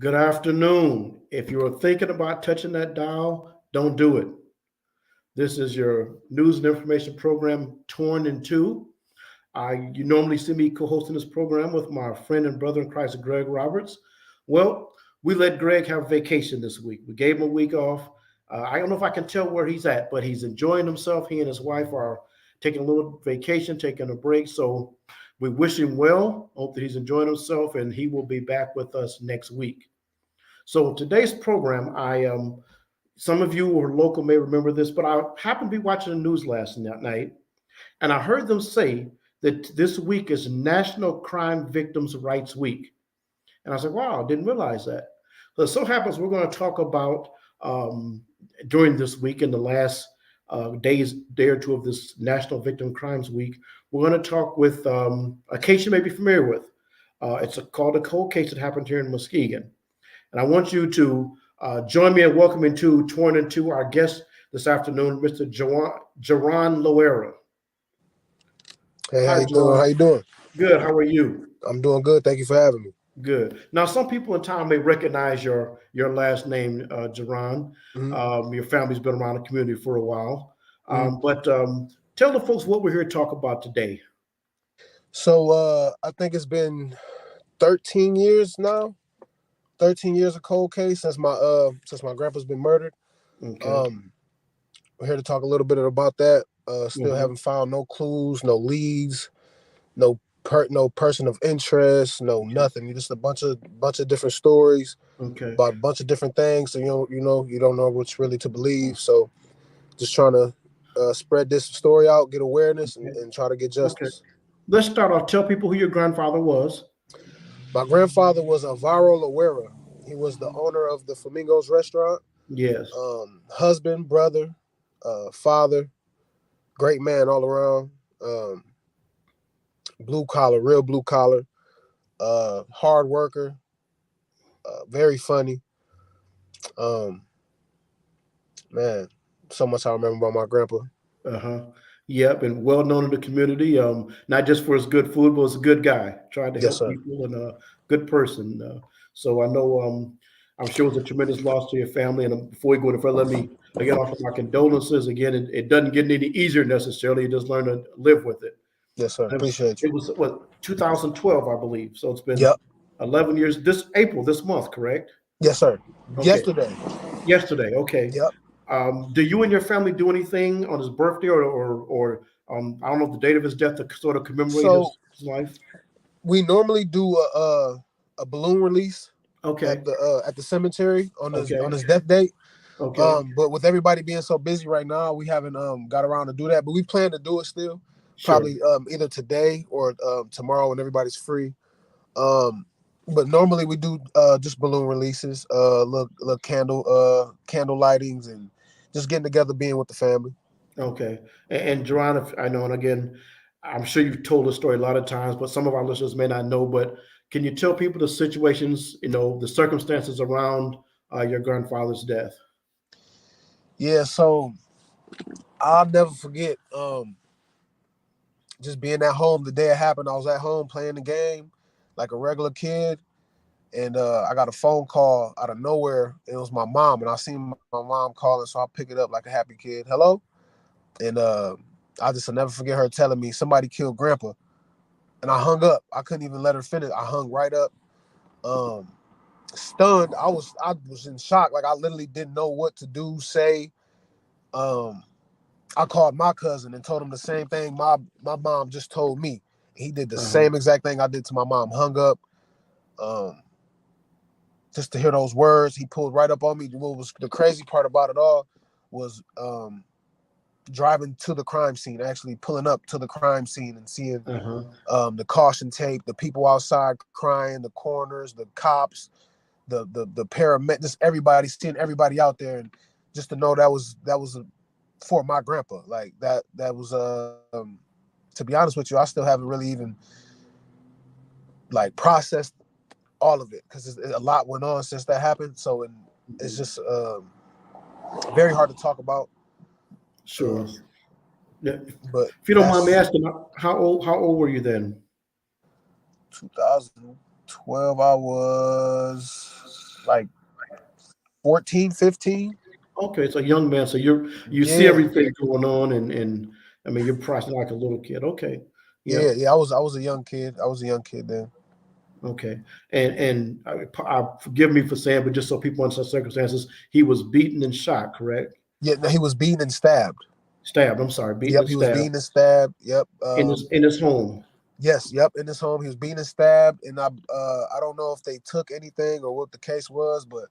Good afternoon. If you are thinking about touching that dial, don't do it. This is your news and information program, Torn in Two. You normally see me co-hosting this program with my friend and brother in Christ, Greg Roberts. Well, we let Greg have vacation this week. We gave him a week off. I don't know if I can tell where he's at, but he's enjoying himself. He and his wife are taking a little vacation, taking a break. So we wish him well. Hope that he's enjoying himself, and he will be back with us next week. So today's program, some of you who are local may remember this, but I happened to be watching the news last night, and I heard them say that this week is National Crime Victims' Rights Week. And I was like, wow, I didn't realize that. So it so happens we're going to talk about during this week, in the last day or two of this National Victim Crimes Week, we're going to talk with a case you may be familiar with. It's called a cold case that happened here in Muskegon. And I want you to join me in welcoming to Torn into our guest this afternoon, Mr. Royal Loera. Hey, how Hi, you doing? How Jerron. you doing? Good. How are you? I'm doing good. Thank you for having me. Good. Now, some people in town may recognize your last name, Jerron. hmm Your family's been around the community for a while. hmm But tell the folks what we're here to talk about today. So I think it's been 13 years now. 13 years of cold case since my grandpa's been murdered. Okay. Um, we're here to talk a little bit about that. Still hmm haven't found no clues, no leads, no person of interest, no nothing. Just a bunch of different stories Okay. about a bunch of different things. So you don't know which really to believe. So just trying to spread this story out, get awareness, Okay. and try to get Okay. justice. Let's start off. Tell people who your grandfather was. My grandfather was a Royal Loera. He was the owner of the Flamingos restaurant. Yes. Husband, brother, father, great man all around. Blue collar, real blue collar. Hard worker. Very funny. Um, man, so much I remember about my grandpa. Uh-huh. Yep, and well known in the community. Not just for his good food, but as a good guy. Tried to Yes, help sir. people and a good person. So I know I'm sure it was a tremendous loss to your family. And before we go any further, let me again offer my condolences. Again, it doesn't get any easier necessarily. You just learn to live with it. Yes, sir. It was, Appreciate you. it was what 2012, I believe. So it's been Yep. 11 years. This April, this month, correct? Yes, sir. Okay. Yesterday. Yesterday. Okay. Yep. Do you and your family do anything on his birthday or I don't know the date of his death to sort of commemorate So his life? we normally do a balloon release Okay, at the cemetery on okay, his death date. okay, But with everybody being so busy right now, we haven't got around to do that. But we plan to do it still, sure. probably either today or tomorrow when everybody's free. But normally we do just balloon releases, look candle lightings, and just getting together, being with the family. Okay. And Jerron, if I know, and again, I'm sure you've told the story a lot of times, but some of our listeners may not know. But can you tell people the situations, the circumstances around your grandfather's death? Yeah, so I'll never forget just being at home the day it happened. I was at home playing the game like a regular kid, and I got a phone call out of nowhere. It was my mom, and I seen my mom calling, so I pick it up like a happy kid. Hello, and I just will never forget her telling me somebody killed Grandpa, and I hung up. I couldn't even let her finish. I hung right up, um, stunned. I was in shock. Like I literally didn't know what to do, say. Um, I called my cousin and told him the same thing my mom just told me. He did the Uh-huh. same exact thing I did to my mom. Hung up. Um, just to hear those words, he pulled right up on me. What was the crazy part about it all was driving to the crime scene, actually pulling up to the crime scene and seeing Uh-huh. the caution tape, the people outside crying, the coroners, the cops, the paramedics, just everybody, seeing everybody out there, and just to know for my grandpa. Like that was to be honest with you, I still haven't really even like processed all of it because a lot went on since that happened. So it's just very hard to talk about. Sure. Um, Yeah. but If you don't mind me that's asking, how old were you then? 2012. I was like 14, 15. Okay, so young man, so you see Yeah, everything going on, and I mean you're pricing like a little kid. Okay, yeah, yeah. I was a young kid. I was a young kid then. okay, and forgive me for saying, but just so people understand circumstances, he was beaten and shot, correct? Yeah, no, he was beaten and stabbed. Stabbed. I'm sorry, beaten Yep, and he was stabbed beaten and stabbed. Yep. in his home. Yes, yep, in his home. He was beaten and stabbed. And I don't know if they took anything or what the case was, but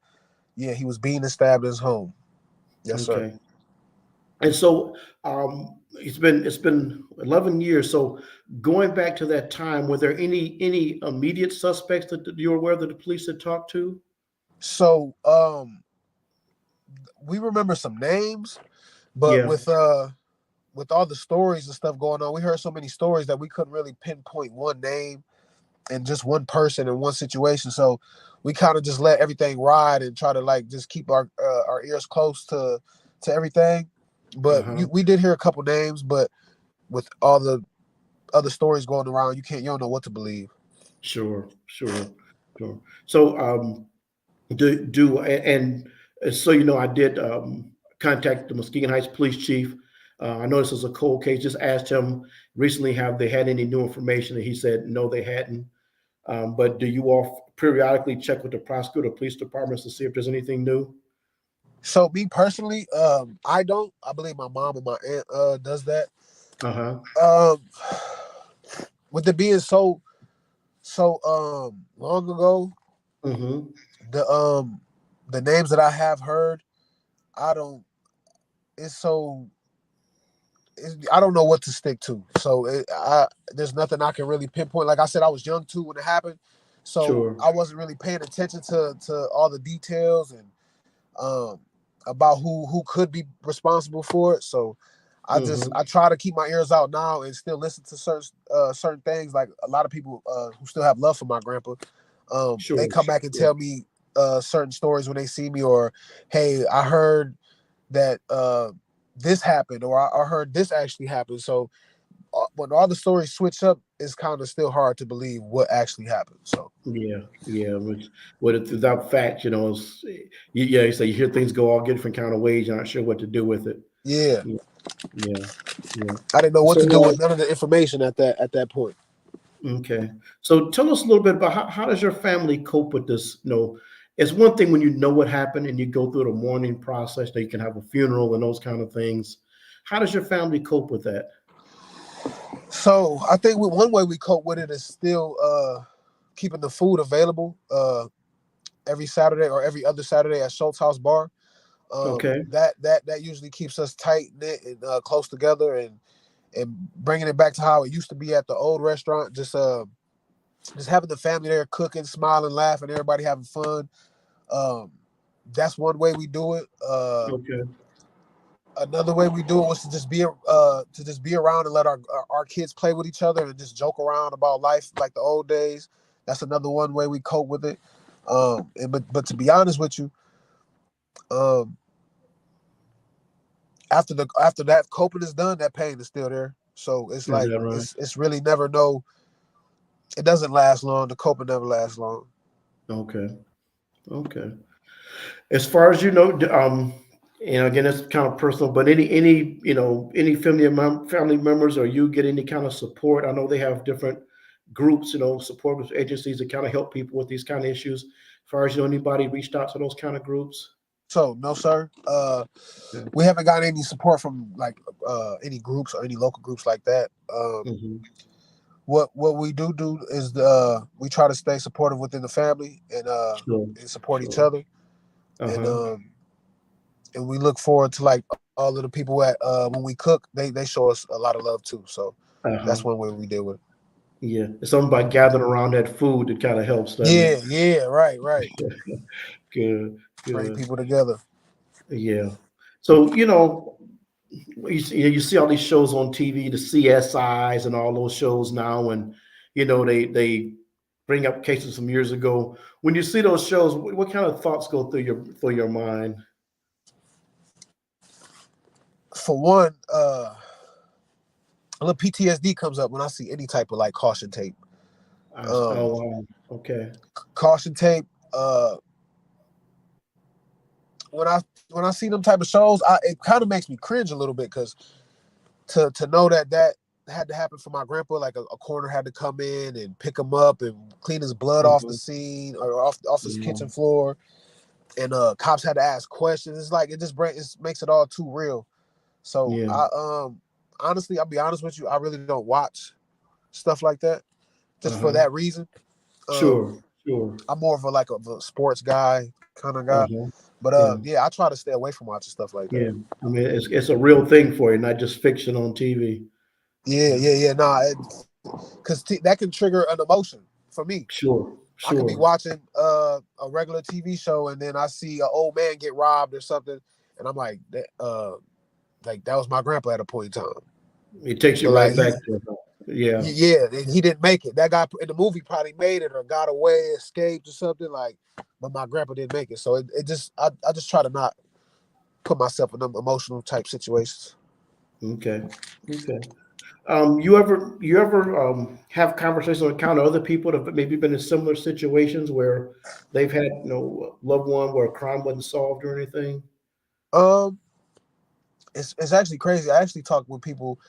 yeah, he was beaten and stabbed in his home. Yes, sir. Okay, and so it's been 11 years. So going back to that time, were there any immediate suspects that you're aware that the police had talked to? So we remember some names, but Yeah, with all the stories and stuff going on, we heard so many stories that we couldn't really pinpoint one name and just one person in one situation. So we kind of just let everything ride and try to like just keep our ears close to everything. But uh-huh. we did hear a couple names, but with all the other stories going around, you don't know what to believe. Sure, sure, sure. So, and so I did contact the Muskegon Heights Police Chief. I know this is a cold case. Just asked him recently, have they had any new information? And he said no, they hadn't. But do you all periodically check with the prosecutor, police departments to see if there's anything new? So me personally, I don't. I believe my mom and my aunt does that. Uh huh. Um, with it being so long ago, Mm-hmm. the um the names that I have heard, I don't. It's so I don't know what to stick to. So there's nothing I can really pinpoint. Like I said, I was young too when it happened, so Sure. I wasn't really paying attention to all the details and um, about who could be responsible for it. So Mm-hmm. I try to keep my ears out now and still listen to certain things. Like a lot of people who still have love for my grandpa, they Sure. come back and Yeah. tell me certain stories when they see me, or hey, I heard that this happened, or I heard this actually happened. So when all the stories switch up, it's kind of still hard to believe what actually happened. So Yeah, yeah. With it without facts, yeah. You say you hear things go all different kind of ways. You're not sure what to do with it. yeah, Yeah, yeah, yeah. I didn't know what So, to do with none of the information at that point. okay. So tell us a little bit about how does your family cope with this? It's one thing when you know what happened and you go through the mourning process. That you can have a funeral and those kind of things. How does your family cope with that? So I think one way we cope with it is still keeping the food available every Saturday or every other Saturday at Schultz House Bar. Okay. That usually keeps us tight knit and close together, and bringing it back to how it used to be at the old restaurant. Just having the family there cooking, smiling, laughing, everybody having fun. Um, that's one way we do it. Okay. Another way we do it was to just be around and let our kids play with each other and just joke around about life like the old days. That's another one way we cope with it. But to be honest with you, um, after that coping is done, that pain is still there. So it's Is like that right? it's really never no. It doesn't last long. The coping never lasts long. Okay. Okay. As far as again, it's kind of personal, but any family members, or you get any kind of support? I know they have different groups, support groups, agencies that kind of help people with these kind of issues. As far as anybody reached out to those kind of groups? So no, sir. Yeah. We haven't got any support from like any groups or any local groups like that. Hmm. What we do is we try to stay supportive within the family Sure. and support each Sure. other, and Uh-huh. um and we look forward to like all of the people at when we cook, they show us a lot of love too. So Uh-huh. that's one way we deal with it. Yeah. It's something about gathering around that food that kind of helps, doesn't it? Yeah, right. Good. Bring Good. people together. Yeah. So, you see all these shows on TV, the CSIs and all those shows now, and they bring up cases from years ago. When you see those shows, what kind of thoughts go through your mind? For one, a little PTSD comes up when I see any type of like Oh, um, wow. Okay. caution tape. Uh, when I see them type of shows, it kind of makes me cringe a little bit because to know that had to happen for my grandpa, like a coroner had to come in and pick him up and clean his blood off the scene or off his kitchen floor, and cops had to ask questions. It's like it makes it all too real. So I honestly, I'll be honest with you, I really don't watch stuff like that just for that reason. Sure. I'm more of a sports guy kind of guy. But I try to stay away from watching stuff like that. Yeah, I mean it's a real thing for you, not just fiction on TV. Yeah. Nah, because that can trigger an emotion for me. Sure. I could be watching a regular TV show and then I see an old man get robbed or something, and I'm like that was my grandpa at a point in time. It takes you right back to it. Yeah, and he didn't make it. That guy in the movie probably made it or got away, escaped or something but my grandpa didn't make it. So I just try to not put myself in them emotional type situations. Okay. You ever have conversations or encounter other people that have maybe been in similar situations where they've had loved one where a crime wasn't solved or anything? It's actually crazy. I actually talk with people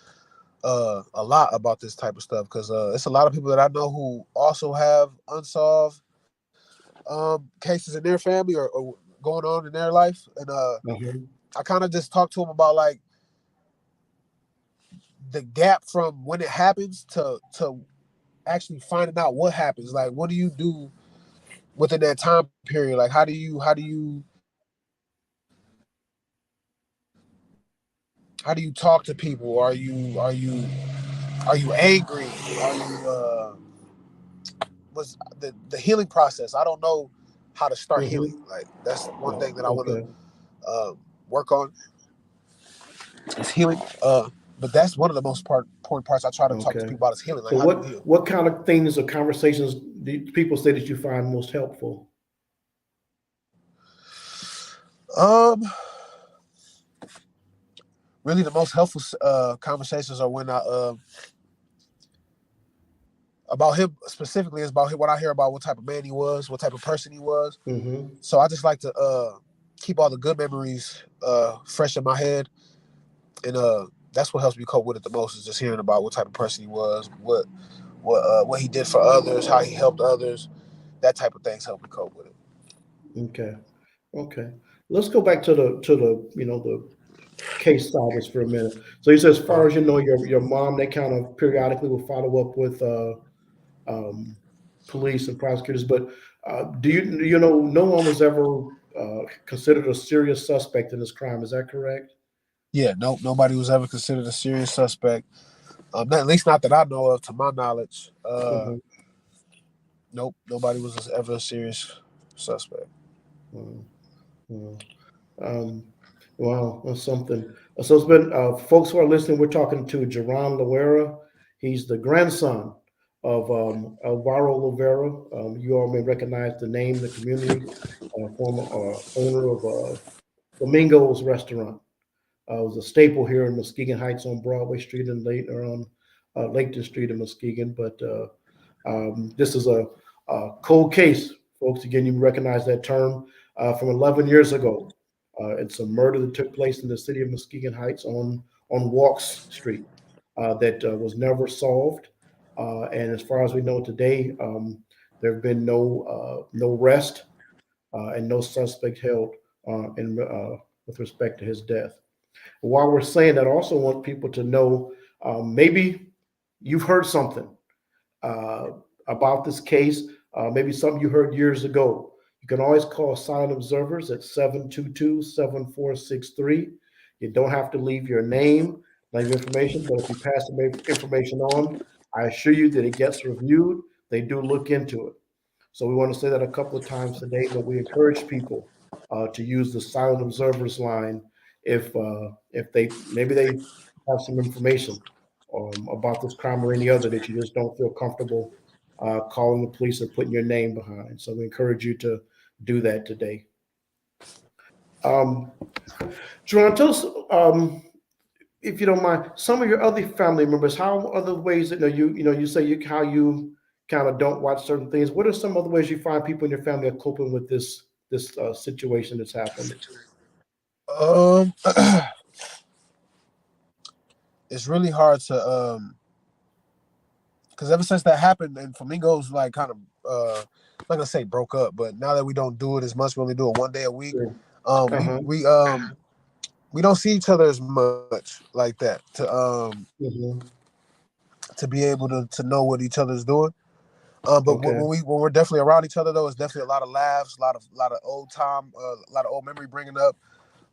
a lot about this type of stuff because it's a lot of people that I know who also have unsolved cases in their family or going on in their life, and I kind of just talk to them about like the gap from when it happens to actually finding out what happens. Like, what do you do within that time period? Like, how do you talk to people? Are you angry? Are you was the healing process? I don't know how to start healing. Like, that's one thing that I want to work on is healing. But that's one of the most important parts I try to talk to people about is healing. Like, so how do you heal? what kind of things or conversations do people say that you find most helpful? Really, the most helpful conversations are when about him specifically is about what I hear about what type of man he was, what type of person he was. So I just like to keep all the good memories fresh in my head, and that's what helps me cope with it the most is just hearing about what type of person he was, what he did for others, how he helped others, that type of things help me cope with it. Okay. Let's go back to the case side just for a minute. So you said, as far as you know, your mom, they kind of periodically will follow up with police and prosecutors, but do you know no one was ever considered a serious suspect in this crime? Is that correct? Yeah, nobody was ever considered a serious suspect. At least not that I know of, to my knowledge. Nope, nobody was ever a serious suspect. Wow, that's something. So it's been folks who are listening. We're talking to Royal Loera. He's the grandson of Royal Loera. You all may recognize the name, the community, former owner of Flamingo's restaurant. It was a staple here in Muskegon Heights on Broadway Street and later on Laketon Street in Muskegon. But this is a cold case, folks. Again, you recognize that term from 11 years ago. It's a murder that took place in the city of Muskegon Heights on Walks Street that was never solved. And as far as we know today, there have been no arrest and no suspect held with respect to his death. While we're saying that, I also want people to know maybe you've heard something uh, about this case, maybe something you heard years ago. You can always call Silent Observers at 722-7463. You don't have to leave your name, leave information, but if you pass the information on, I assure you that it gets reviewed. They do look into it. So we want to say that a couple of times today, but we encourage people to use the Silent Observers line if they have some information about this crime or any other that you just don't feel comfortable calling the police or putting your name behind. So we encourage you to do that today. Jerron, tell us, if you don't mind, some of your other family members. How other ways that you say how you kind of don't watch certain things. What are some other ways you find people in your family are coping with this situation that's happened? Um, it's really hard to because ever since that happened, and Flamingos like kind of I'm not gonna say broke up, but now that we don't do it as much, we only do it one day a week. Yeah. Um, we Uh-huh. we um we don't see each other as much like that Hmm. to be able to know what each other's doing. But Okay. when we're definitely around each other though, it's definitely a lot of laughs, a lot of old time, a lot of old memory bringing up,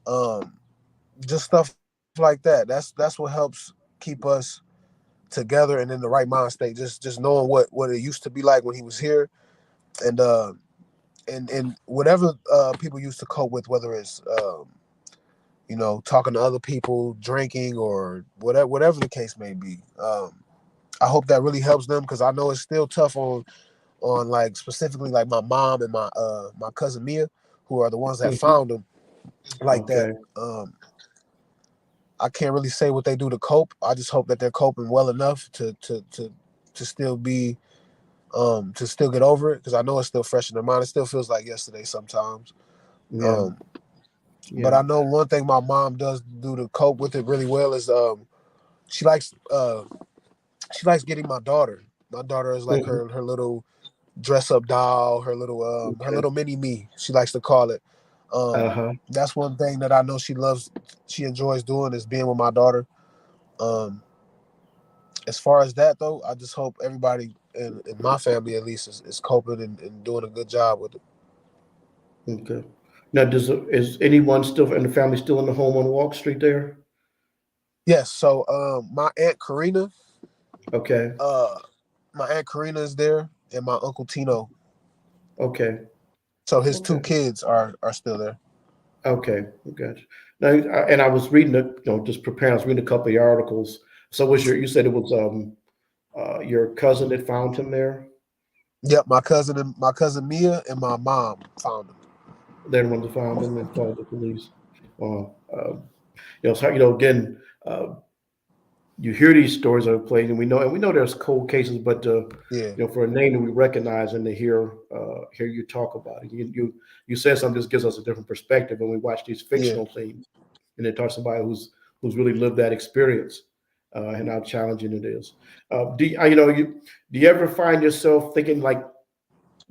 um, just stuff like that. That's what helps keep us together and in the right mind state. Just knowing what it used to be like when he was here, and and whatever people used to cope with, whether it's talking to other people, drinking, or whatever the case may be. I hope that really helps them because I know it's still tough on like specifically like my mom and my cousin Mia, who are the ones that Hmm. found him like that. Okay. I can't really say what they do to cope. I just hope that they're coping well enough to still be to still get over it because I know it's still fresh in their mind. It still feels like yesterday sometimes. Yeah. Um, but Yeah. I know one thing my mom does do to cope with it really well is she likes uh, she likes getting my daughter. My daughter is like Hmm. her little dress up doll, her Okay. little mini me. She likes to call it. Uh-huh. That's one thing that I know she loves. She enjoys doing is being with my daughter. Um, as far as that though, I just hope everybody in my family at least is coping and doing a good job with it. Okay. Now, is anyone still in the family still in the home on Walk Street there? Yes. So my aunt Karina, Okay. uh, my aunt Karina is there, and my uncle Tino. Okay. So his two Okay. kids are still there. Okay. Gotcha. Now, and I was reading just preparing. I was reading a couple of your articles. So you said it was your cousin that found him there? Yep, my cousin Mia and my mom found him. They're the ones that found him and called the police. Um, so again, uh, you hear these stories that are played, and we know there's cold cases, but Yeah, for a name that we recognize and to hear you talk about it, you said something just gives us a different perspective when we watch these yeah. fictional things, and they talk somebody who's really lived that experience, and how challenging it is. Do you ever find yourself thinking like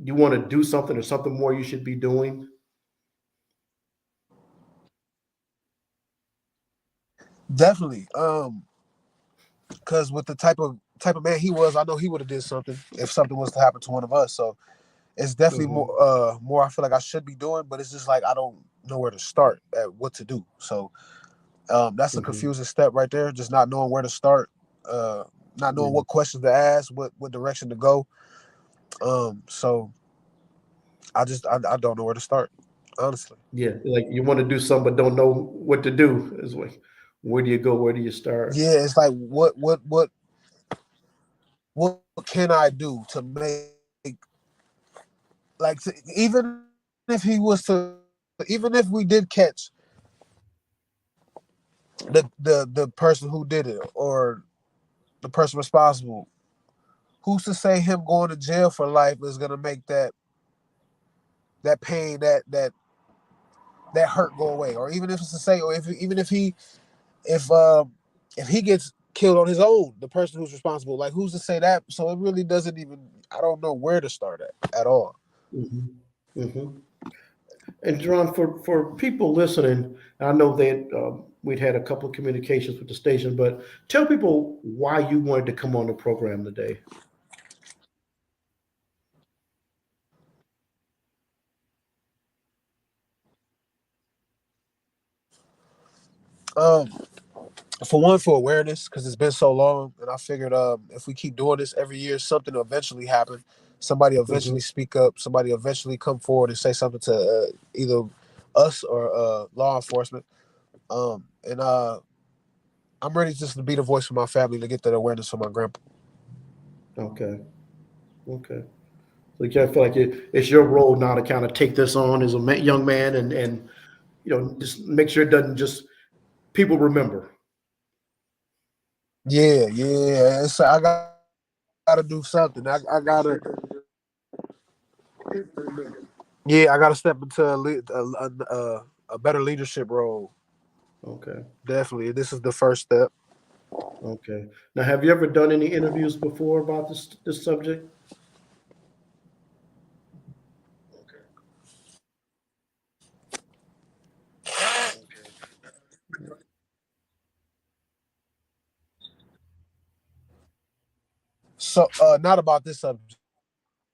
you want to do something or something more you should be doing? Definitely. Because with the type of man he was, I know he would have did something if something was to happen to one of us. So it's definitely Hmm. more I feel like I should be doing, but it's just like I don't know where to start at what to do. So that's a Hmm. confusing step right there, just not knowing where to start, uh, not knowing Yeah. what questions to ask, what direction to go. So I don't know where to start, honestly. Yeah, like you want to do something but don't know what to do. Is like, where do you go? Where do you start? Yeah, it's like what can I do to make like even if he was to even if we did catch the person who did it or the person responsible, who's to say him going to jail for life is gonna make that pain that hurt go away, or even if it's to say, or if even if he gets killed on his own, the person who's responsible, like who's to say that? So it really doesn't even. I don't know where to start at all. Hmm. Hmm. And Jerron, for people listening, I know that we'd had a couple of communications with the station, but tell people why you wanted to come on the program today. Um, for one, for awareness, because it's been so long, and I figured if we keep doing this every year, something will eventually happen. Somebody will Hmm. eventually speak up. Somebody will eventually come forward and say something to either us or law enforcement. And I'm ready just to be the voice for my family to get that awareness for my grandpa. Okay. Okay. So you kind of feel like it's your role now to kind of take this on as a young man and just make sure it doesn't just people remember. Yeah, yeah. I gotta do something. I gotta, yeah, I gotta step into a better leadership role. Okay. Definitely, this is the first step. Okay. Now, have you ever done any interviews before about this subject? So, not about this subject.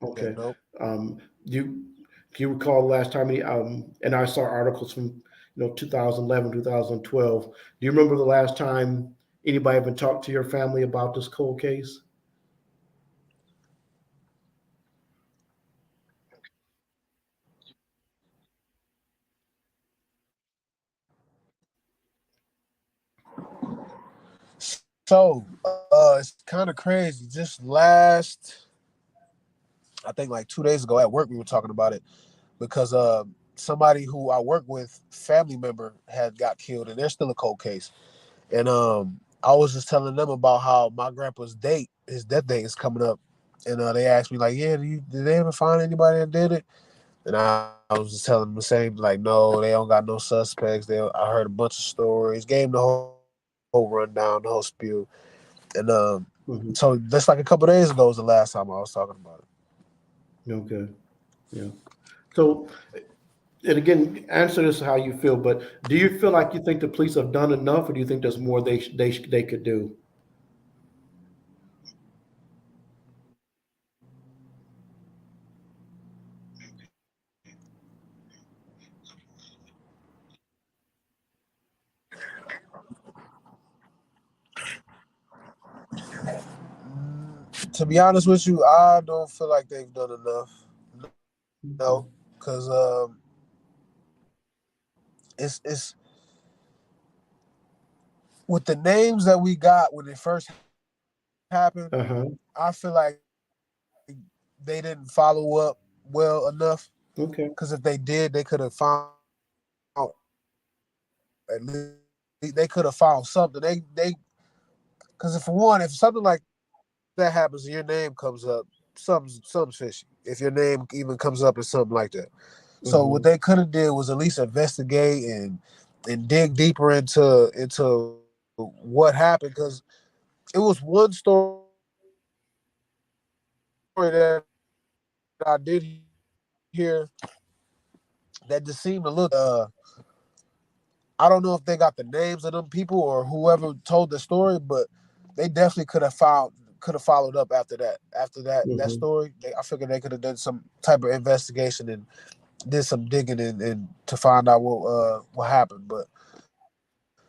Okay. Nope. Um, do you do you recall the last time and I saw articles from 2011, 2012. Do you remember the last time anybody even talked to your family about this cold case? So, it's kind of crazy. Just I think like 2 days ago at work, we were talking about it because somebody who I work with, family member, had got killed, and they're still a cold case. And I was just telling them about how my grandpa's his death date is coming up, and they asked me like, "Yeah, did they ever find anybody that did it?" And I was just telling them the same, like, no, they don't got no suspects. I heard a bunch of stories, gave them the whole rundown, the whole spiel, and Hmm. so that's like a couple days ago was the last time I was talking about it. Okay. Yeah. So, and again, answer this how you feel, but do you feel like you think the police have done enough, or do you think there's more they could do? To be honest with you, I don't feel like they've done enough. No, because it's with the names that we got when it first happened. Uh huh. I feel like they didn't follow up well enough. Okay. Because if they did, they could have found at least they could have found something. They because if for one, if something like that happens and your name comes up, something's fishy. If your name even comes up as something like that. So what Hmm. they could have did was at least investigate and dig deeper into what happened because it was one story that I did hear that just seemed to look. I don't know if they got the names of them people or whoever told the story, but they definitely could have followed up after that. After that Hmm. story, I figured they could have done some type of investigation and did some digging and to find out what happened. But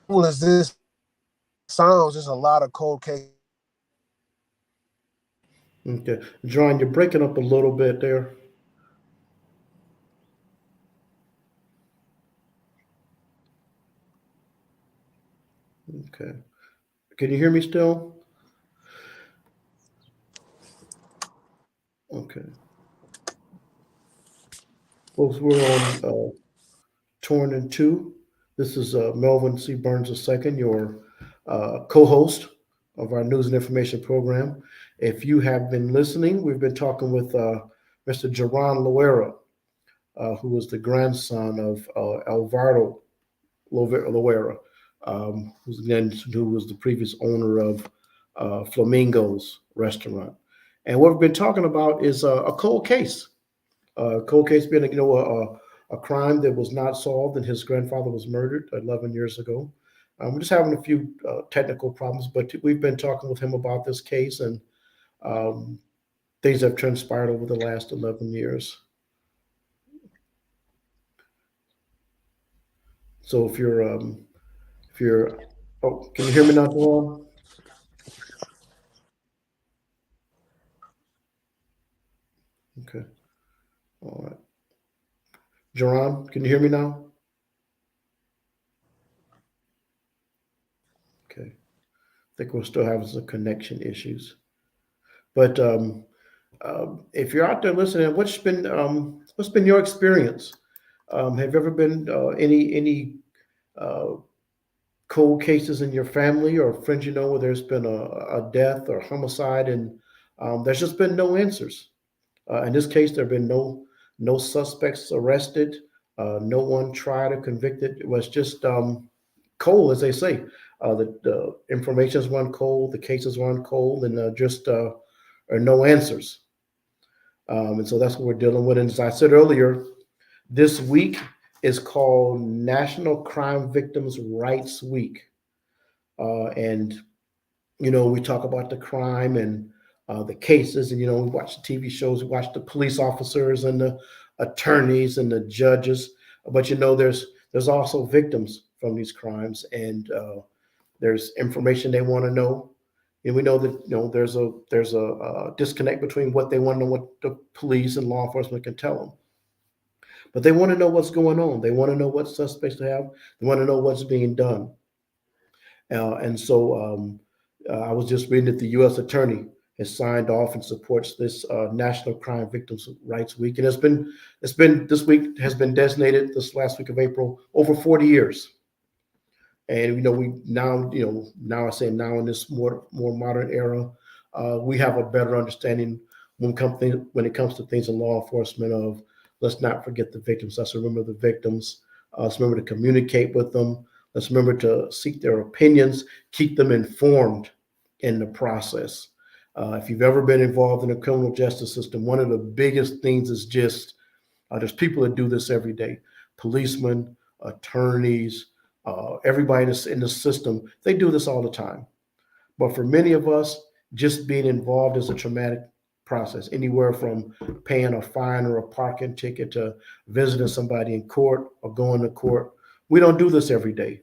cool as this sounds, there's a lot of cold case. Okay. John, you're breaking up a little bit there. Okay. Can you hear me still? Okay. Folks, we're on Torn in Two. This is Melvin C. Burns II, your co-host of our news and information program. If you have been listening, we've been talking with Mr. Jaron Loera, who was the grandson of Alvaro Loera, who was the previous owner of Flamingo's restaurant. And what we've been talking about is a cold case. Cold case being, a crime that was not solved, and his grandfather was murdered 11 years ago. We're just having a few technical problems, but we've been talking with him about this case, and um, things have transpired over the last 11 years. So if you're, oh, can you hear me now, Joel? Okay, all right. Jerron, can you hear me now? Okay, I think we're still having some connection issues. But if you're out there listening, what's been your experience? Have you ever been any uh, cold cases in your family or friends where there's been a death or homicide and there's just been no answers? In this case, there have been no suspects arrested, no one tried or convicted. It was just cold, as they say. The information's run cold, the cases run cold, and just are no answers. And so that's what we're dealing with. And as I said earlier, this week is called National Crime Victims' Rights Week. And, we talk about the crime and the cases, and, we watch the TV shows, we watch the police officers and the attorneys and the judges. But, there's also victims from these crimes, and there's information they want to know. And we know that, there's a disconnect between what they want to know, what the police and law enforcement can tell them. But they want to know what's going on. They want to know what suspects they have. They want to know what's being done. And so I was just reading that the U.S. Attorney has signed off and supports this National Crime Victims' Rights Week. And this week has been designated this last week of April over 40 years. And now I say now in this more modern era, we have a better understanding when it comes to things in law enforcement of, let's not forget the victims. Let's remember the victims. Let's remember to communicate with them. Let's remember to seek their opinions, keep them informed in the process. If you've ever been involved in the criminal justice system, one of the biggest things is just there's people that do this every day. Policemen, attorneys, everybody that's in the system, they do this all the time. But for many of us, just being involved is a traumatic process, anywhere from paying a fine or a parking ticket to visiting somebody in court or going to court. We don't do this every day.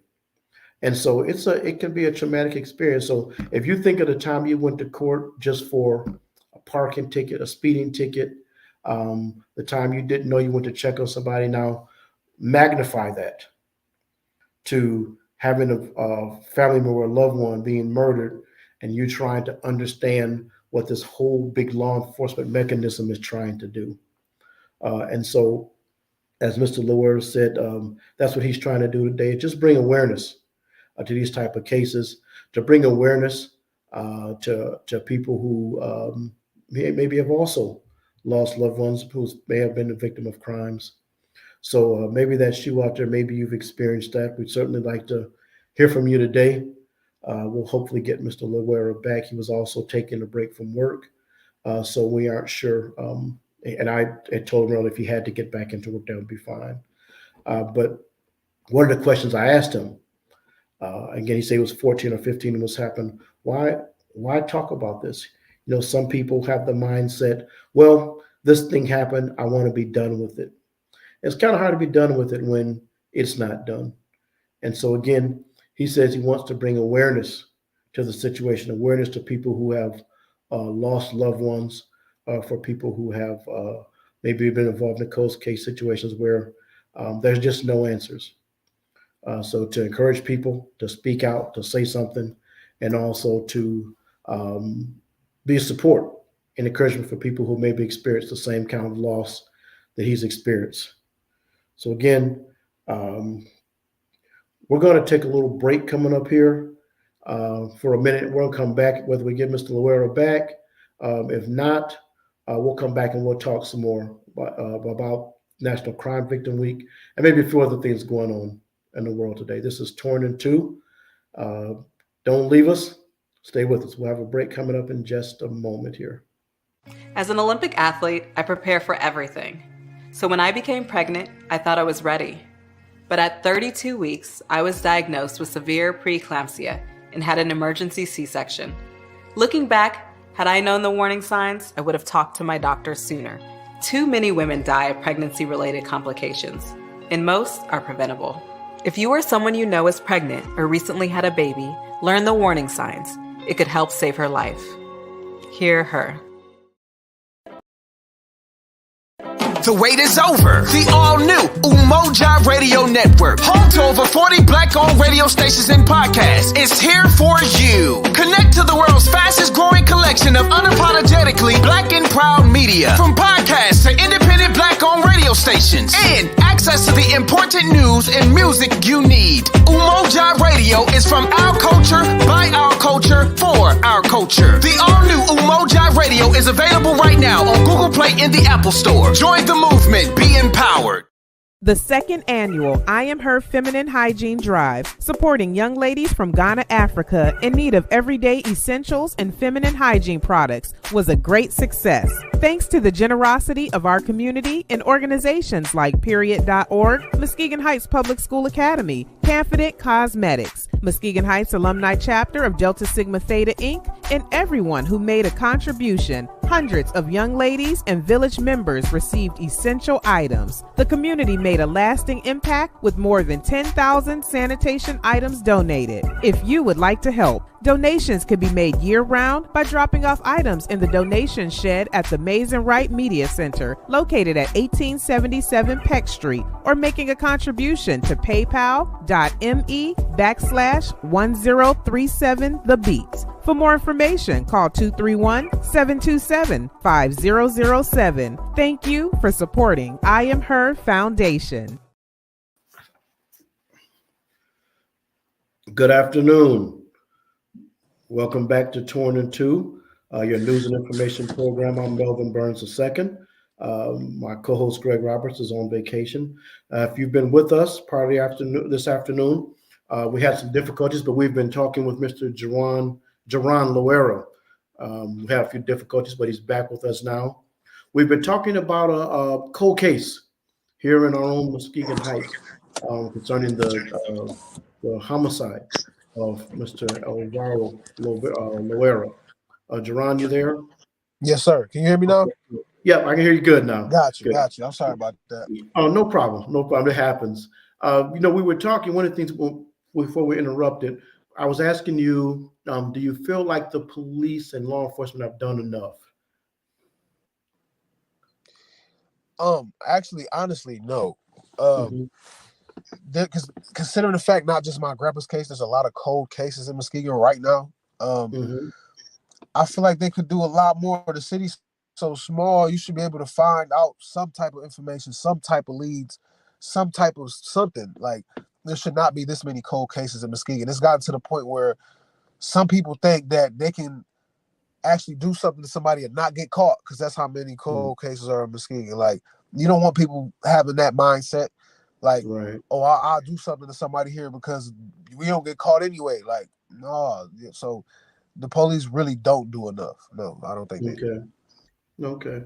And so it can be a traumatic experience. So if you think of the time you went to court just for a parking ticket, a speeding ticket, the time you didn't know you went to check on somebody, now magnify that to having a family member or loved one being murdered and you trying to understand what this whole big law enforcement mechanism is trying to do. And so, as Mr. Loera said, that's what he's trying to do today, just bring awareness to these type of cases, to bring awareness to people who maybe have also lost loved ones who may have been the victim of crimes. So maybe that's you out there. Maybe you've experienced that. We'd certainly like to hear from you today. We'll hopefully get Mr. Loera back. He was also taking a break from work, so we aren't sure. And I told him earlier if he had to get back into work, that would be fine. But one of the questions I asked him, again, he said he was 14 or 15 and was happening. Why talk about this? Some people have the mindset, well, this thing happened, I want to be done with it. It's kind of hard to be done with it when it's not done. And so again, he says he wants to bring awareness to the situation, awareness to people who have lost loved ones, for people who have maybe been involved in cold case situations where there's just no answers. So to encourage people to speak out, to say something, and also to be a support and encouragement for people who maybe experienced the same kind of loss that he's experienced. So again, we're going to take a little break coming up here for a minute. We'll come back, whether we get Mr. Loera back. If not, we'll come back and we'll talk some more about National Crime Victim Week and maybe a few other things going on in the world today. This is Torn in Two. Don't leave us. Stay with us. We'll have a break coming up in just a moment here. As an Olympic athlete, I prepare for everything. So when I became pregnant, I thought I was ready. But at 32 weeks, I was diagnosed with severe preeclampsia and had an emergency C-section. Looking back, had I known the warning signs, I would have talked to my doctor sooner. Too many women die of pregnancy-related complications, and most are preventable. If you or someone you know is pregnant or recently had a baby, learn the warning signs. It could help save her life. Hear her. The wait is over. The all-new Umoja Radio Network, home to over 40 Black-owned radio stations and podcasts, is here for you. Connect to the world's fastest-growing collection of unapologetically Black and proud media, from podcasts to independent Black-owned radio stations, and access to the important news and music you need. Umoja Radio is from our culture, by our culture, for our culture. The all-new Umoja Radio is available right now on Google Play and the Apple Store. Join the movement. Be empowered. The second annual I Am Her Feminine Hygiene Drive, supporting young ladies from Ghana, Africa in need of everyday essentials and feminine hygiene products, was a great success. Thanks to the generosity of our community and organizations like Period.org, Muskegon Heights Public School Academy, Confident Cosmetics, Muskegon Heights Alumni Chapter of Delta Sigma Theta Inc., and everyone who made a contribution. Hundreds of young ladies and village members received essential items. The community made a lasting impact with more than 10,000 sanitation items donated. If you would like to help, donations can be made year-round by dropping off items in the donation shed at the Mays and Wright Media Center, located at 1877 Peck Street, or making a contribution to paypal.me/1037thebeat. For more information, call 231-727-5007. Thank you for supporting I Am Her Foundation. Good afternoon. Welcome back to Torn in Two, your news and information program. I'm Melvin Burns II. My co-host Greg Roberts is on vacation. If you've been with us part of the afternoon, this afternoon, we had some difficulties, but we've been talking with Mr. Royal Loera. We had a few difficulties, but he's back with us now. We've been talking about a cold case here in our own Muskegon Heights concerning the homicide of Mr. Royal Loera. Jerron, you there? Yes, sir. Can you hear me now? Yeah, I can hear you good now. Got you. Good. Got you. I'm sorry about that. Oh, no problem. No problem. It happens. We were talking, one of the things before we interrupted, I was asking you, do you feel like the police and law enforcement have done enough? Actually, honestly, no. Because considering the fact, not just my grandpa's case, there's a lot of cold cases in Muskegon right now. I feel like they could do a lot more. The city's so small, you should be able to find out some type of information, some type of leads, some type of something. Like, there should not be this many cold cases in Muskegon. It's gotten to the point where some people think that they can actually do something to somebody and not get caught, because that's how many cold cases are in Muskegon. Like, you don't want people having that mindset. Like, right. Oh, I'll do something to somebody here because we don't get caught anyway. Like, no. So the police really don't do enough. No, I don't think they do. Okay.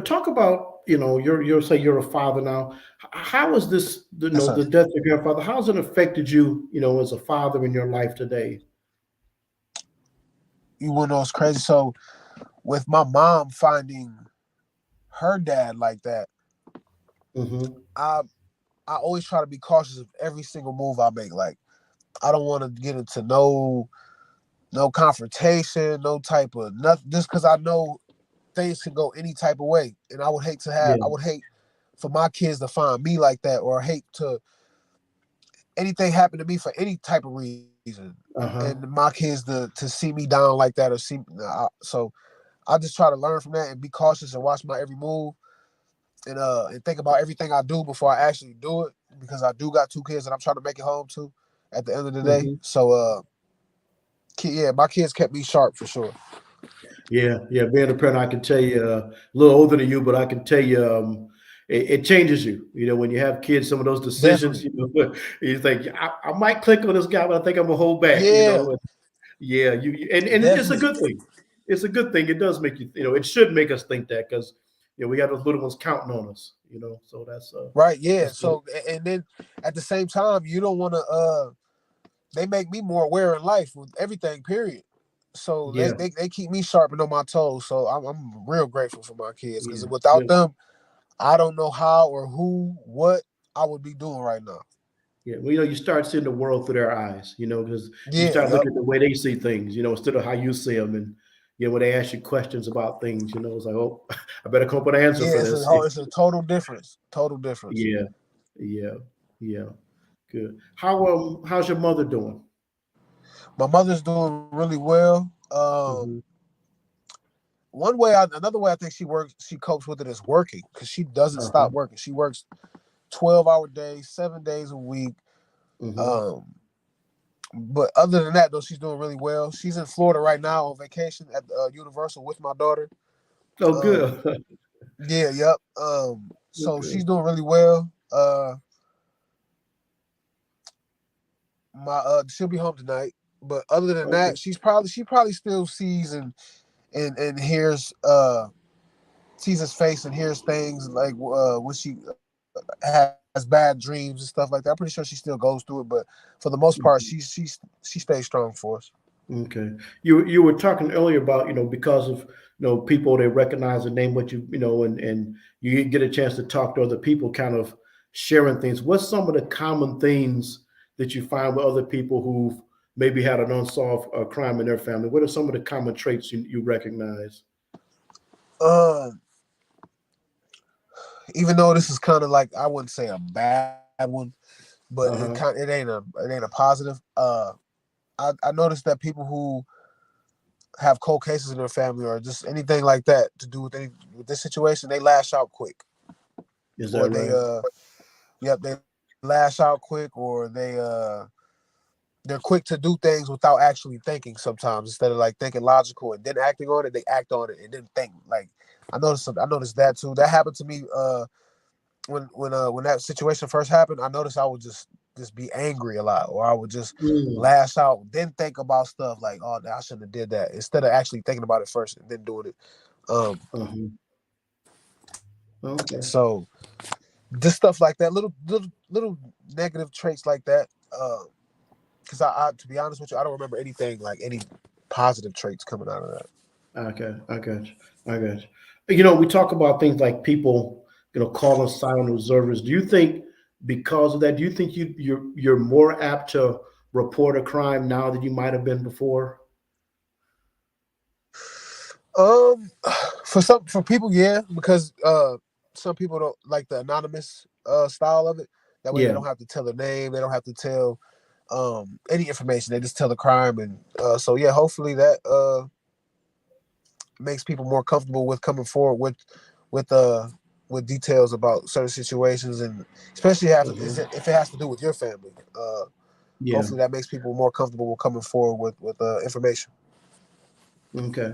Talk about, you're say you're a father now. How is this, the death of your father, how's it affected you, as a father in your life today? You want to know what's crazy? So with my mom finding her dad like that, I always try to be cautious of every single move I make. Like, I don't want to get into no confrontation, no type of nothing, just because I know things can go any type of way. And I would hate for my kids to find me like that, or hate to anything happen to me for any type of reason. And my kids to see me down like that, or so I just try to learn from that and be cautious and watch my every move, and think about everything I do before I actually do it, because I do got two kids that I'm trying to make it home to at the end of the day. So my kids kept me sharp for sure. Yeah. Being a parent, I can tell you, a little older than you, but I can tell you, it changes you. When you have kids, some of those decisions, you think, I might click on this guy, but I think I'm gonna hold back. And it's a good thing. It's a good thing. It does make you, it should make us think that, because we got those little ones counting on us. So that's right. Yeah. So and then at the same time, you don't want to. They make me more aware in life with everything. Period. So they keep me sharpened on my toes. So I'm real grateful for my kids, because without them, I don't know how or what I would be doing right now. Yeah, well, you start seeing the world through their eyes, because you start looking at the way they see things, instead of how you see them. And when they ask you questions about things, it's like, oh, I better come up with an answer for this. It's a total difference. Yeah. Good. How's your mother doing? My mother's doing really well. Another way I think she copes with it is working, because she doesn't stop working. She works 12-hour days, 7 days a week. But other than that, though, she's doing really well. She's in Florida right now on vacation at Universal with my daughter. Oh, good. Yep. So Okay. she's doing really well. She'll be home tonight. But other than Okay. that, she probably still sees and hears sees his face and hears things like when she has bad dreams and stuff like that. I'm pretty sure she still goes through it, but for the most part, she stays strong for us. Okay. You were talking earlier about, because of, people, they recognize the name, what and you get a chance to talk to other people, kind of sharing things. What's some of the common things that you find with other people who've maybe had an unsolved crime in their family? What are some of the common traits you recognize? Um, Even though this is kind of like, I wouldn't say a bad one, but Uh-huh. it ain't a positive. I noticed that people who have cold cases in their family or just anything like that to do with this situation, they lash out quick, Is that or they right? they lash out quick, or they're quick to do things without actually thinking. Sometimes instead of like thinking logical and then acting on it, they act on it and then think. Like I noticed that too. That happened to me when that situation first happened. I noticed I would just be angry a lot, or I would just Mm. lash out, then think about stuff like, oh, I shouldn't have did that, instead of actually thinking about it first and then doing it. Uh-huh. Okay. So just stuff like that, little negative traits like that. Because I to be honest with you, I don't remember anything like any positive traits coming out of that. Okay, I got you. I got you. We talk about things like people, calling silent observers. Do you think because of that, do you think you're more apt to report a crime now than you might have been before? Um, for people, yeah, because some people don't like the anonymous style of it. That way, they Yeah. don't have to tell their name. They don't have to tell any information. They just tell the crime, and so yeah, hopefully that makes people more comfortable with coming forward with uh with details about certain situations, and especially Uh-huh. if it has to do with your family. Yeah. Hopefully that makes people more comfortable with coming forward with information. Okay.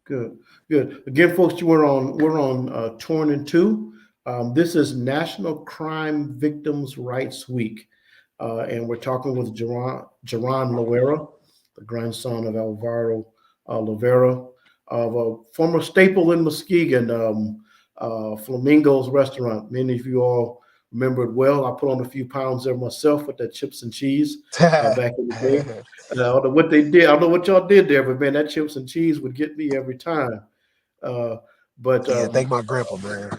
Good. Good. Again, folks, we're on Torn in Two. This is National Crime Victims' Rights Week, and we're talking with Jaron Loera, the grandson of Alvaro Loera, of a former staple in Muskegon, Flamingo's Restaurant. Many of you all remember it well. I put on a few pounds there myself with that chips and cheese back in the day. And I don't know what they did. I don't know what y'all did there, but man, that chips and cheese would get me every time. Uh, but Yeah, thank my grandpa, man.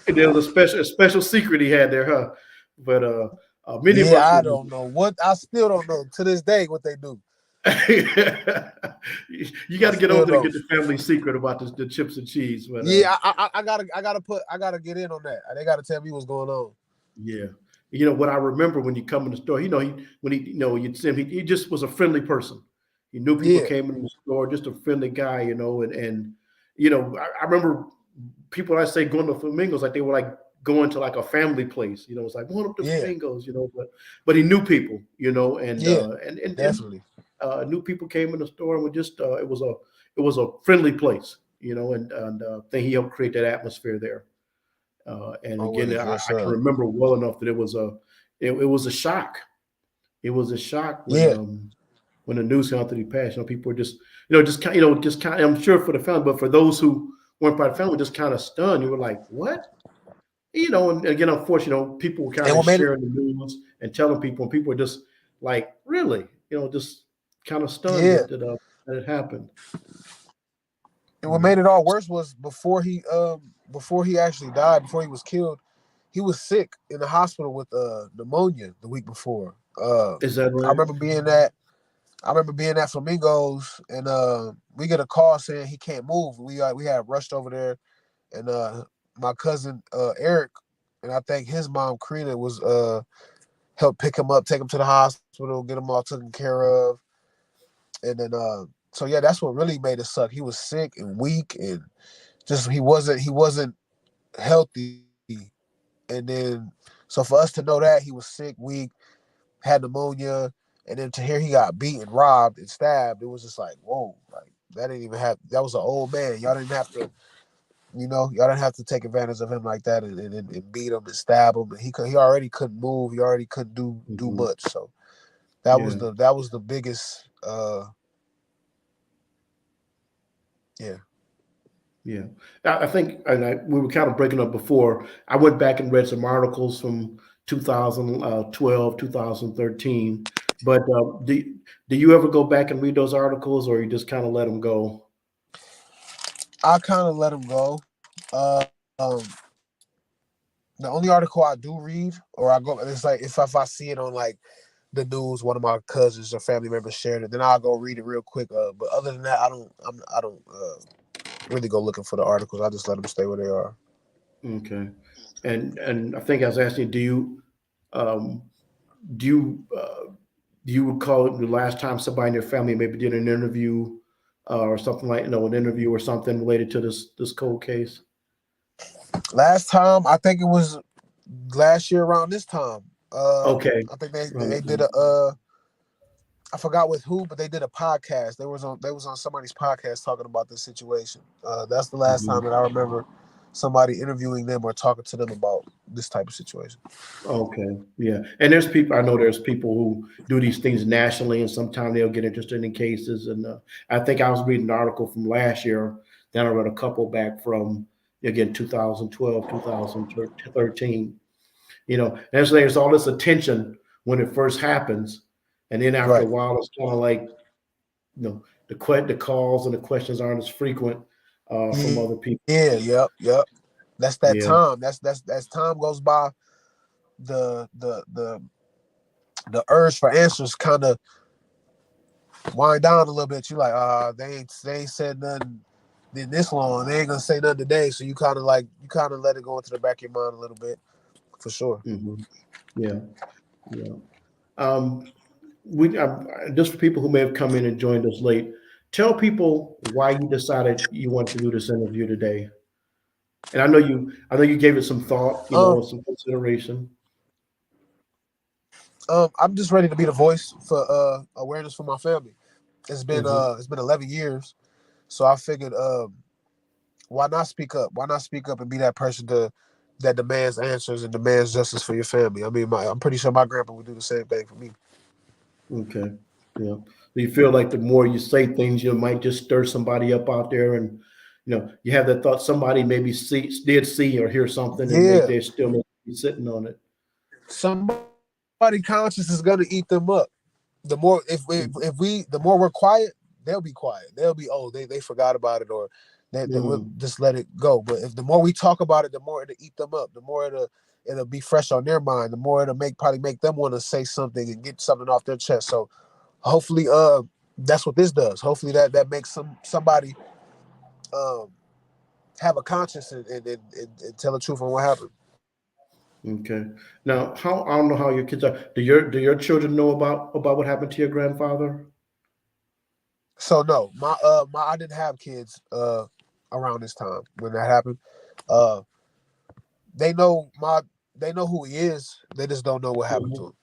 there was a special secret he had there, huh? But many of Yeah, us I remember. don't know what. I still don't know to this day what they do. You got I to get still over to don't. get the family secret about the chips and cheese. But Yeah, I gotta get in on that. They gotta tell me what's going on. yeah, what I remember when you come in the store, you'd see him, he just was a friendly person. He knew people Yeah, came in the store, just a friendly guy, and I remember people, I say, going to Flamingos, like they were like going to like a family place. It's like going up to yeah, Flamingos, but he knew people, and yeah, and definitely. new people came in the store, and were just it was a friendly place, and think he helped create that atmosphere there. And again, Always, yes, I can sir. remember well enough that it was a shock. It was a shock Yeah, when the news came out that he passed. People were just kind. I'm sure for the family, but for those who weren't part of the family, just kind of stunned. You were like, "What?" And again, unfortunately, people were kind and of what made it? sharing the news and telling people, and people were just like, "Really?" Just kind of stunned Yeah, that it happened. and what Mm. made it all worse was before he actually died, before he was killed, he was sick in the hospital with pneumonia the week before. Is that I right? remember being at Flamingos, and we get a call saying he can't move. We had rushed over there, and my cousin Eric, and I think his mom Karina was helped pick him up, take him to the hospital, get him all taken care of, and then so yeah, that's what really made it suck. He was sick and weak, and just he wasn't healthy, and then so for us to know that he was sick, weak, had pneumonia, and then to hear he got beaten, robbed, and stabbed, it was just like, whoa, like that didn't even have. That was an old man. Y'all didn't have to You know, y'all didn't have to take advantage of him like that and beat him and stab him. And he already couldn't move. He already couldn't do much. So that was the biggest. Yeah. Yeah, I think, and we were kind of breaking up before. I went back and read some articles from 2012, 2013. But do you ever go back and read those articles, or you just kind of let them go? I kind of let him go. Uh, um, the only article I do read, or I go, it's like if I see it on like the news, one of my cousins or family members shared it, then I'll go read it real quick. But other than that, I don't really go looking for the articles. I just let them stay where they are. Okay, and I think I was asking, um, do you do you recall the last time somebody in your family maybe did an interview or something like an interview or something related to this cold case? Last time, I think it was last year around this time. Okay, I think around they that did time. I forgot with who, but they did a podcast. They was on somebody's podcast talking about this situation. That's the last Mhm. time that I remember somebody interviewing them or talking to them about this type of situation. Okay, yeah, and there's people, I know there's people who do these things nationally, and sometimes they'll get interested in cases. And I think I was reading an article from last year, then I read a couple back from again 2012, 2013. And there's all this attention when it first happens, and then after a Right. while, it's kind of like the calls and the questions aren't as frequent from other people. Yeah. Yep. That's that Yeah. time. That's time goes by. The urge for answers kind of wind down a little bit. You like, they ain't said nothing in this long. They ain't gonna say nothing today. So you kind of let it go into the back of your mind a little bit, for sure. Hmm. Yeah. Yeah. Um, we just for people who may have come in and joined us late, tell people why you decided you wanted to do this interview today. And I know you gave it some thought, Um, and some consideration. I'm just ready to be the voice for awareness for my family. Hmm. It's been 11 years, so I figured why not speak up? Why not speak up and be that person that demands answers and demands justice for your family? I mean, I'm pretty sure my grandpa would do the same thing for me. Okay. Yeah. Do you feel like the more you say things, you might just stir somebody up out there, and you have that thought somebody maybe did see or hear something, and Yeah, they're still maybe sitting on it. somebody conscious is gonna eat them up. The more the more we're quiet, they'll be quiet. They'll be, they forgot about it, or they will Mm-hmm. just let it go. But if the more we talk about it, the more it'll eat them up. The more it'll be fresh on their mind. The more it'll probably make them want to say something and get something off their chest. So hopefully, that's what this does. Hopefully that makes somebody um have a conscience and tell the truth on what happened. Okay. Now, I don't know how your kids are. Do your children know about what happened to your grandfather? So no, my I didn't have kids around this time when that happened. Uh, they know who he is. They just don't know what happened to Mhm. him.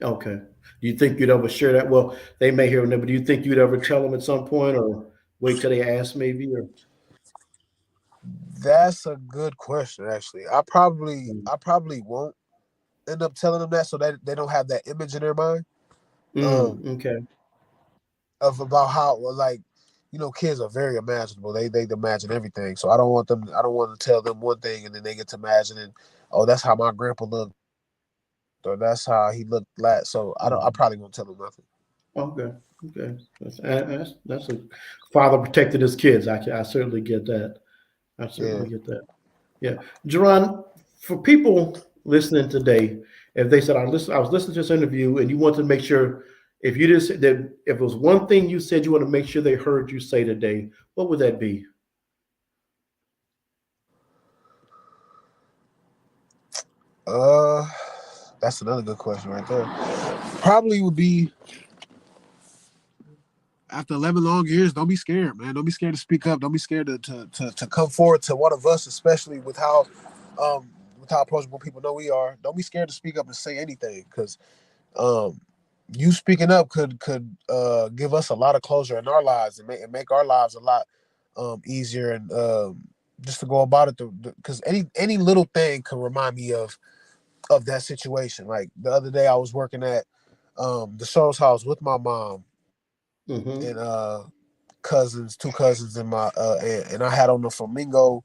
Okay. Do you think you'd ever share that? Well, they may hear it, but do you think you'd ever tell them at some point, or wait till they ask maybe? Or That's a good question, actually. I probably won't end up telling them that, so that they don't have that image in their mind. Um, Okay. of about how, like, kids are very imaginable. They imagine everything. So I don't want to tell them one thing and then they get to imagining, oh, that's how my grandpa looked, or that's how he looked last. So I Mhm. probably won't tell them nothing. Okay. Okay. That's a father protected his kids. I certainly get that. I Yeah. certainly get that. Yeah, Jerron, for people listening today, if they said I was listening to this interview, and you want to make sure if you just that if it was one thing you said you want to make sure they heard you say today, what would that be? Uh, that's another good question right there. Probably would be, after 11 long years, don't be scared, man. Don't be scared to speak up. Don't be scared to come forward to one of us, especially um with how approachable people know we are. Don't be scared to speak up and say anything, because um you speaking up could give us a lot of closure in our lives and make our lives a lot easier and just to go about it, because any little thing can remind me of that situation. Like the other day, I was working at the show's house with my mom and two cousins, and my and I had on the flamingo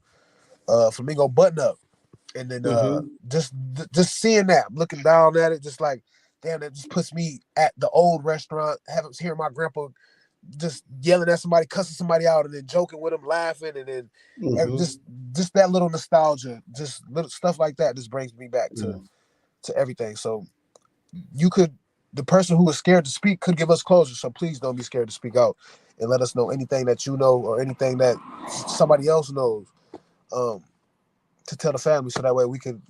button up, and then just seeing that, looking down at it, just like, damn, that just puts me at the old restaurant, hearing my grandpa just yelling at somebody, cussing somebody out, and then joking with them, laughing, and then just that little nostalgia, just little stuff like that, just brings me back to everything. So the person who was scared to speak could give us closure. So please don't be scared to speak out and let us know anything that you know or anything that somebody else knows, to tell the family, so that way we can,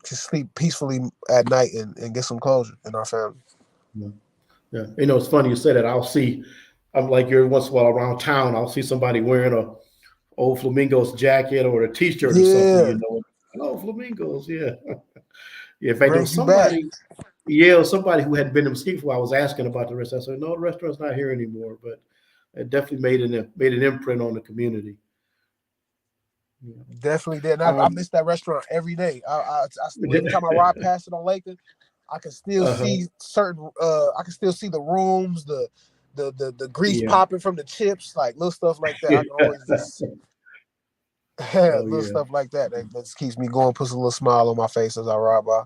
just sleep peacefully at night and get some closure in our family. Yeah. It's funny you say that. I'm like, every once in a while around town, I'll see somebody wearing a old Flamingos jacket or a T-shirt or something, Oh, Flamingos, yeah. In fact, there was somebody, somebody who hadn't been to Mesquite before. I was asking about the restaurant. I said, no, the restaurant's not here anymore, but it definitely made an imprint on the community. Yeah. Definitely did. And I miss that restaurant every day. Every time I ride past it on Lakeland, I can still see certain. I can still see the rooms, the grease popping from the chips, like little stuff like that. I can always just stuff like that. That just keeps me going, puts a little smile on my face as I ride by.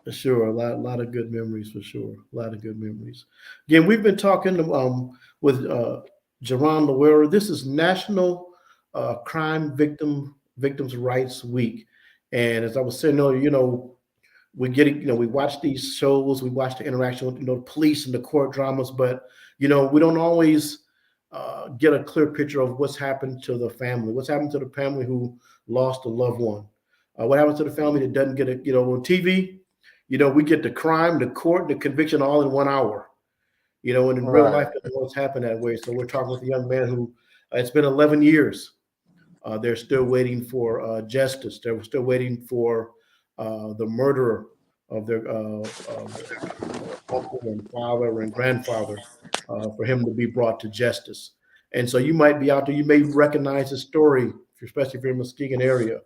For sure, a lot of good memories, for sure. A lot of good memories. Again, we've been talking with Royal Loera. This is National Crime Victims Rights Week, and as I was saying earlier, we watch these shows, we watch the interaction with the police and the court dramas, but we don't always get a clear picture of what's happened to the family, what's happened to the family who lost a loved one, what happens to the family that doesn't get it. On TV, we get the crime, the court, the conviction all in 1 hour. And in real life, it doesn't always happen that way. So we're talking with a young man who it's been 11 years. They're still waiting for justice. They're still waiting for the murderer of their uncle and father and grandfather, for him to be brought to justice. And so you might be out there, you may recognize the story, especially if you're in the Muskegon area.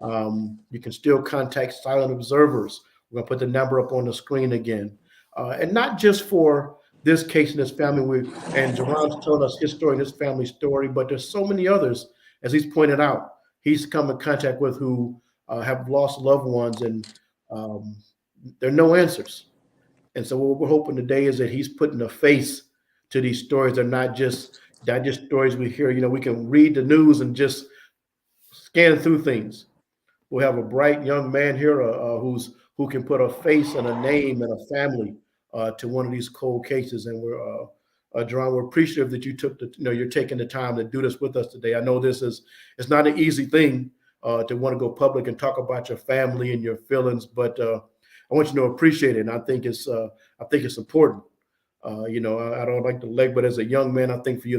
You can still contact Silent Observers. We're going to put the number up on the screen again. And not just for this case and this family, and Jerron's telling us his story and his family's story, but there's so many others, as he's pointed out, he's come in contact with who have lost loved ones, and there are no answers. And so what we're hoping today is that he's putting a face to these stories. They're not just stories we hear. We can read the news and just scan through things. We'll have a bright young man here who can put a face and a name and a family to one of these cold cases. And we're Jerron, we're appreciative that you took you're taking the time to do this with us today. I know it's not an easy thing to want to go public and talk about your family and your feelings, but I want you to appreciate it. And I think it's important. I don't like to leg, but as a young man, I think for you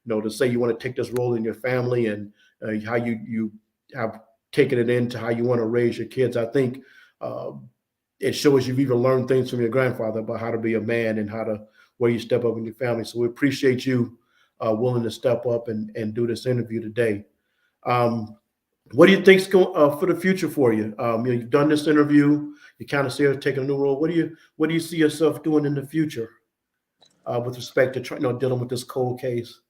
to say you want to take this role in your family and how you have taken it into how you want to raise your kids, I think it shows you've even learned things from your grandfather about how to be a man and where you step up in your family. So we appreciate you willing to step up and do this interview today. What do you think's going for the future for you? You've done this interview. You kind of see her taking a new role. What do you see yourself doing in the future with respect to dealing with this cold case?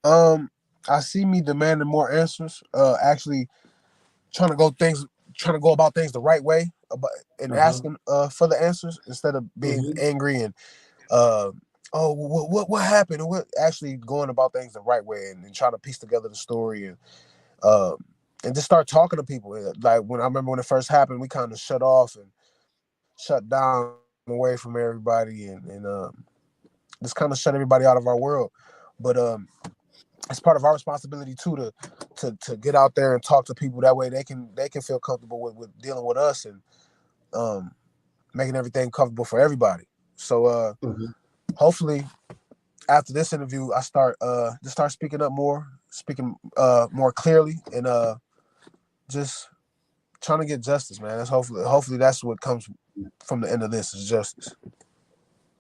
I see me demanding more answers. Actually, trying to go about things the right way, asking for the answers instead of being angry and what happened, and what actually going about things the right way and trying to piece together the story and just start talking to people. Like I remember when it first happened, we kind of shut off and shut down away from everybody and just kind of shut everybody out of our world. But it's part of our responsibility too to get out there and talk to people. That way they can feel comfortable with dealing with us and making everything comfortable for everybody. So hopefully after this interview, I start speaking up more, more clearly, and just trying to get justice, man. That's hopefully that's what comes from the end of this is justice.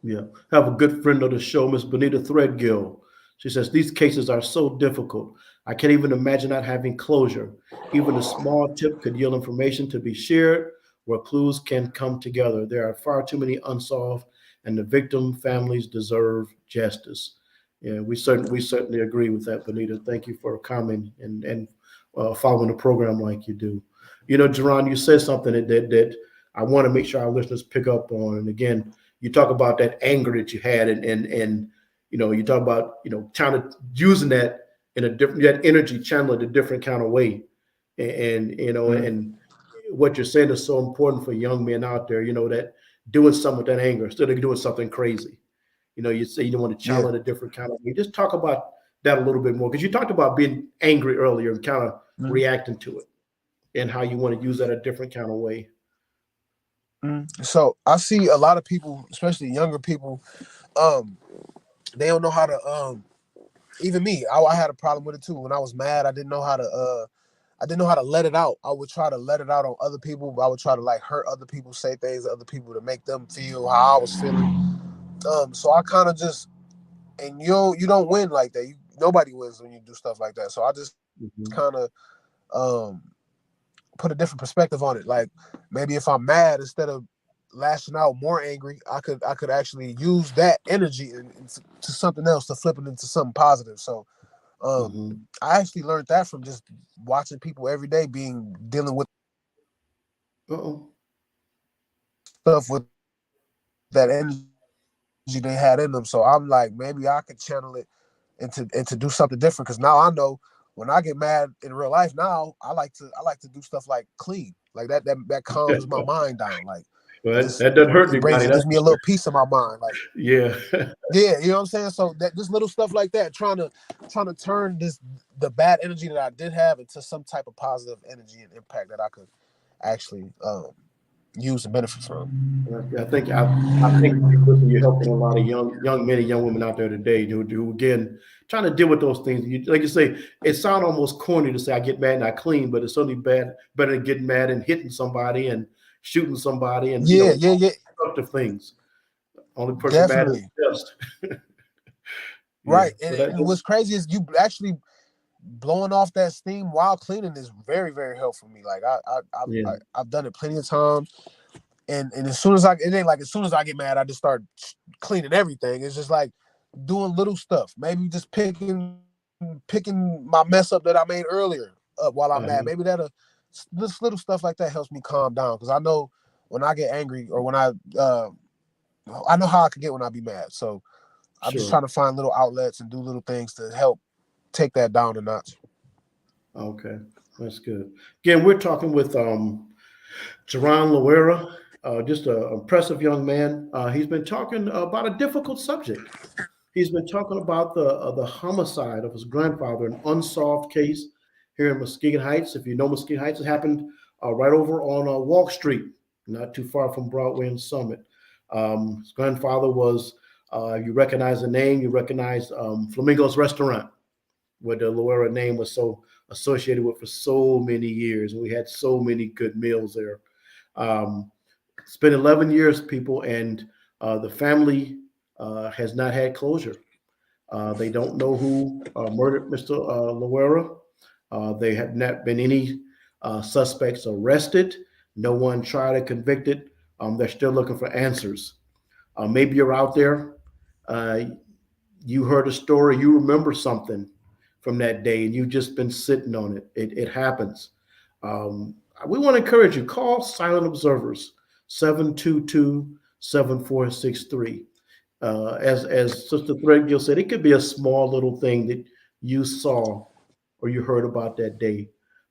Yeah, I have a good friend of the show, Miss Benita Threadgill. She says, these cases are so difficult. I can't even imagine not having closure. Even a small tip could yield information to be shared where clues can come together. There are far too many unsolved, and the victim families deserve justice. Yeah, we certainly agree with that, Benita. Thank you for coming and following the program like you do. You know, Jerron, you said something that I want to make sure our listeners pick up on. And again, you talk about that anger that you had, and you know, you talk about, you know, kind of using that in a different, that energy channel in a different kind of way. And you know, and what you're saying is so important for young men out there, you know, that doing something with that anger instead of doing something crazy. You know, you say you don't want to channel it a different kind of way. Just talk about that a little bit more, because you talked about being angry earlier and kind of reacting to it, and how you want to use that a different kind of way. So I see a lot of people, especially younger people, they don't know how to even me, I had a problem with it too. When I was mad, I didn't know how to let it out. I would try to let it out on other people. I would try to like hurt other people, say things to other people to make them feel how I was feeling. So I kind of just, and you don't win like that. Nobody wins when you do stuff like that. So I just kind of put a different perspective on it. Like maybe if I'm mad, instead of lashing out more angry, I could actually use that energy to something else, to flip it into something positive. So I actually learned that from just watching people every day dealing with stuff with that energy they had in them. So I'm like, maybe I could channel it into do something different, because now I know when I get mad in real life, now I like to do stuff like clean, like that calms my mind down. Like well, that doesn't hurt anybody. It gives me a little peace of my mind. Like yeah. Yeah, you know what I'm saying? So that just little stuff like that, trying to turn the bad energy that I did have into some type of positive energy and impact that I could actually use and benefit from. I think you're helping a lot of young men and young women out there today who again trying to deal with those things. Like you say, it sounds almost corny to say I get mad and I clean, but it's certainly better than getting mad and hitting somebody and shooting somebody and destructive things. Only person mad is just. Right. And what's crazy is you actually blowing off that steam while cleaning is very, very helpful for me. Like I've done it plenty of times. And as soon as it ain't like as soon as I get mad, I just start cleaning everything. It's just like doing little stuff. Maybe just picking my mess up that I made earlier up while I'm mad. Maybe this little stuff like that helps me calm down, because I know when I get angry or when I know how I can get when I be mad. So I'm just trying to find little outlets and do little things to help take that down a notch. Okay, that's good. Again, we're talking with Royal Loera, just an impressive young man. He's been talking about a difficult subject. He's been talking about the homicide of his grandfather, an unsolved case here in Muskegon Heights. If you know Muskegon Heights, it happened right over on Walk Street, not too far from Broadway and Summit. His grandfather was, you recognize the name, you recognize Flamingo's Restaurant, where the Loera name was so associated with for so many years. And we had so many good meals there. It's been 11 years, people, and the family has not had closure. They don't know who murdered Mr. Loera. They have not been any suspects arrested. No one tried or convicted. They're still looking for answers. Maybe you're out there. You heard a story. You remember something from that day, and you've just been sitting on it. It happens. We want to encourage you. Call Silent Observers, 722-7463. As Sister Threadgill said, it could be a small little thing that you saw or you heard about that day.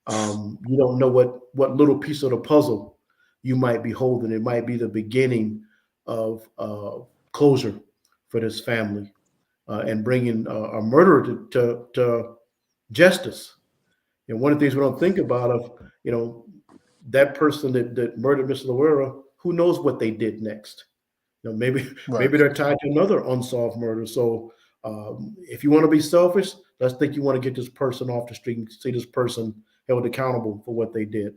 You don't know what little piece of the puzzle you might be holding. It might be the beginning of closure for this family and bringing a murderer to justice. And one of the things we don't think about that person that murdered Mr. Loera, who knows what they did next? Maybe they're tied to another unsolved murder. So if you want to be selfish, let's think you want to get this person off the street and see this person held accountable for what they did.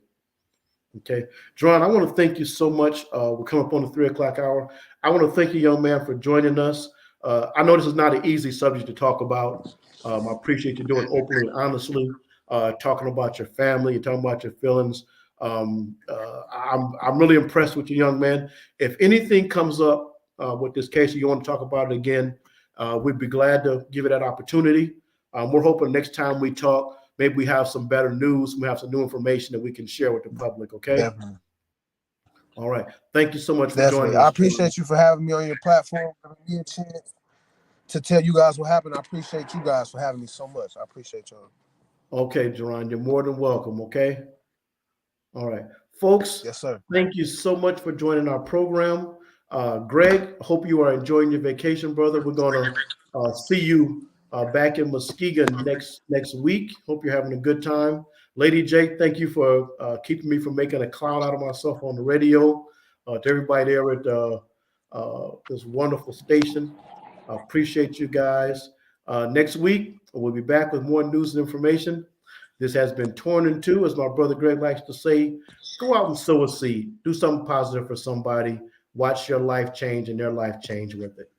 Okay, Jerron, I want to thank you so much. We're coming up on the 3 o'clock hour. I want to thank you, young man, for joining us. I know this is not an easy subject to talk about. I appreciate you doing openly and honestly, talking about your family, talking about your feelings. I'm really impressed with you, young man. If anything comes up with this case, or you want to talk about it again, we'd be glad to give you that opportunity. We're hoping next time we talk, maybe we have some better news, we have some new information that we can share with the public. Okay. Definitely. All right. Thank you so much for Definitely. joining us. I appreciate you for having me on your platform, giving me a chance to tell you guys what happened. I appreciate you guys for having me so much. I appreciate y'all. Okay, Jerron, you're more than welcome. Okay. All right, folks. Yes, sir. Thank you so much for joining our program. Greg, hope you are enjoying your vacation, brother. We're going to see you back in Muskegon next week. Hope you're having a good time. Lady Jake, thank you for keeping me from making a clown out of myself on the radio. To everybody there at this wonderful station, I appreciate you guys. Next week, we'll be back with more news and information. This has been Torn in Two, as my brother Greg likes to say. Go out and sow a seed. Do something positive for somebody. Watch your life change and their life change with it.